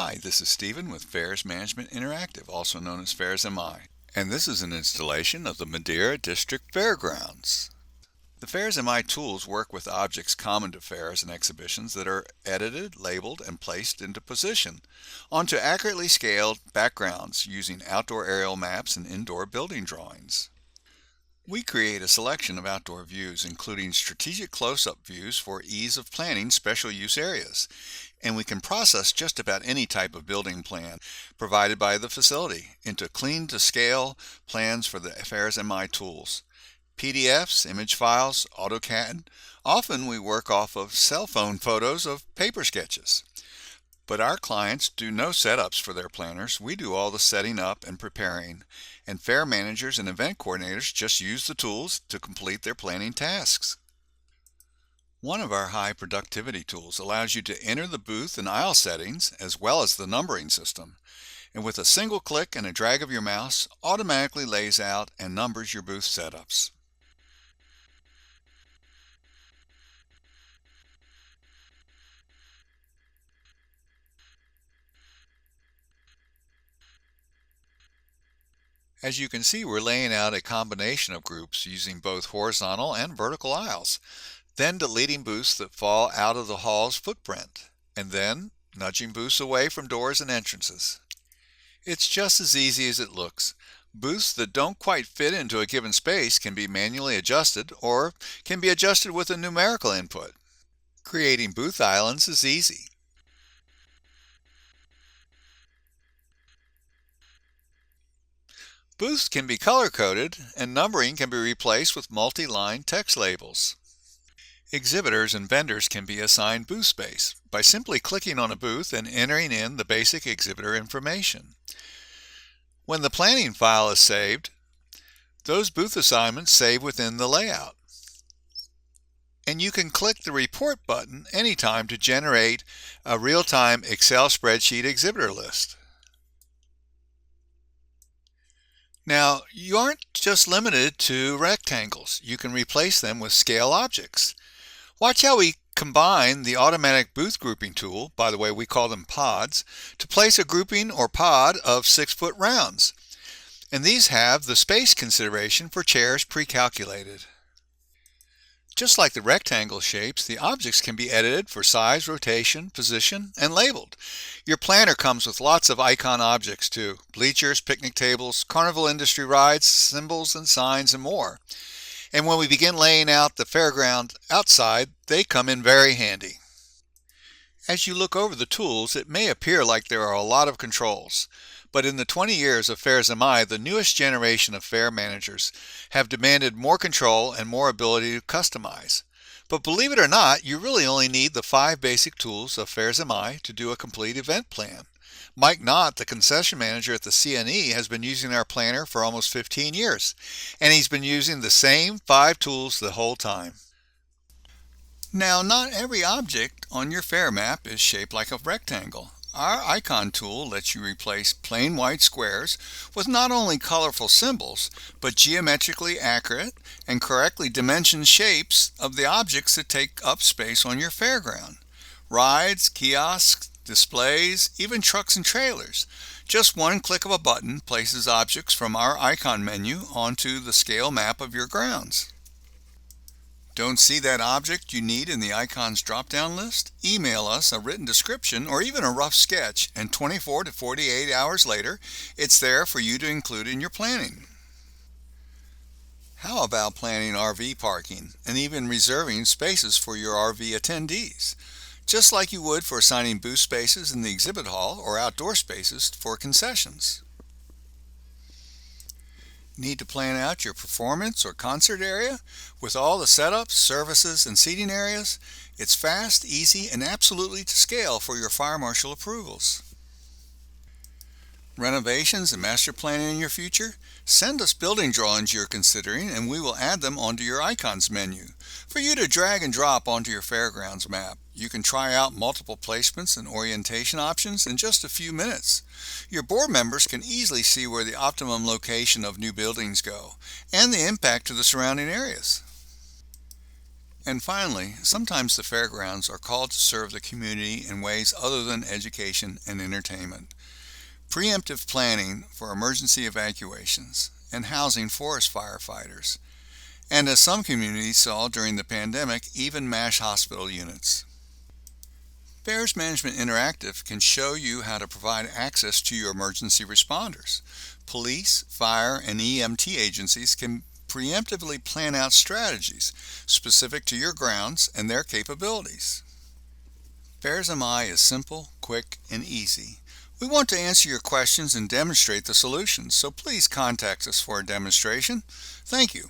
Hi, this is Stephen with Fairs Management Interactive, also known as Fairs MI, and this is an installation of the Madera District Fairgrounds. The Fairs MI tools work with objects common to fairs and exhibitions that are edited, labeled, and placed into position onto accurately scaled backgrounds using outdoor aerial maps and indoor building drawings. We create a selection of outdoor views, including strategic close-up views for ease of planning special use areas. And we can process just about any type of building plan provided by the facility into clean-to-scale plans for the Fairs MI tools. PDFs, image files, AutoCAD. Often we work off of cell phone photos of paper sketches. But our clients do no setups for their planners. We do all the setting up and preparing, and fair managers and event coordinators just use the tools to complete their planning tasks. One of our high productivity tools allows you to enter the booth and aisle settings as well as the numbering system, and with a single click and a drag of your mouse automatically lays out and numbers your booth setups. As you can see, we're laying out a combination of groups using both horizontal and vertical aisles, then deleting booths that fall out of the hall's footprint, and then nudging booths away from doors and entrances. It's just as easy as it looks. Booths that don't quite fit into a given space can be manually adjusted or can be adjusted with a numerical input. Creating booth islands is easy. Booths can be color-coded, and numbering can be replaced with multi-line text labels. Exhibitors and vendors can be assigned booth space by simply clicking on a booth and entering in the basic exhibitor information. When the planning file is saved, those booth assignments save within the layout. And you can click the Report button anytime to generate a real-time Excel spreadsheet exhibitor list. Now, you aren't just limited to rectangles. You can replace them with scale objects. Watch how we combine the automatic booth grouping tool, by the way we call them pods, to place a grouping or pod of 6-foot rounds. And these have the space consideration for chairs pre-calculated. Just like the rectangle shapes, the objects can be edited for size, rotation, position, and labeled. Your planner comes with lots of icon objects too: bleachers, picnic tables, carnival industry rides, symbols and signs, and more. And when we begin laying out the fairground outside, they come in very handy. As you look over the tools, it may appear like there are a lot of controls. But in the 20 years of Fairs MI, the newest generation of fair managers have demanded more control and more ability to customize. But believe it or not, you really only need the 5 basic tools of Fairs MI to do a complete event plan. Mike Knott, the concession manager at the CNE, has been using our planner for almost 15 years, and he's been using the same 5 tools the whole time. Now, not every object on your fair map is shaped like a rectangle. Our icon tool lets you replace plain white squares with not only colorful symbols, but geometrically accurate and correctly dimensioned shapes of the objects that take up space on your fairground. Rides, kiosks, displays, even trucks and trailers. Just one click of a button places objects from our icon menu onto the scale map of your grounds. Don't see that object you need in the icons drop-down list? Email us a written description or even a rough sketch, and 24 to 48 hours later, it's there for you to include in your planning. How about planning RV parking and even reserving spaces for your RV attendees, just like you would for assigning booth spaces in the exhibit hall or outdoor spaces for concessions? Need to plan out your performance or concert area with all the setups, services, and seating areas? It's fast, easy, and absolutely to scale for your fire marshal approvals. Renovations and master planning in your future? Send us building drawings you're considering and we will add them onto your icons menu for you to drag and drop onto your fairgrounds map. You can try out multiple placements and orientation options in just a few minutes. Your board members can easily see where the optimum location of new buildings go and the impact to the surrounding areas. And finally, sometimes the fairgrounds are called to serve the community in ways other than education and entertainment. Preemptive planning for emergency evacuations and housing forest firefighters. And as some communities saw during the pandemic, even MASH hospital units. Fairs Management Interactive can show you how to provide access to your emergency responders. Police, fire, and EMT agencies can preemptively plan out strategies specific to your grounds and their capabilities. Fairs MI is simple, quick, and easy. We want to answer your questions and demonstrate the solutions, so please contact us for a demonstration. Thank you.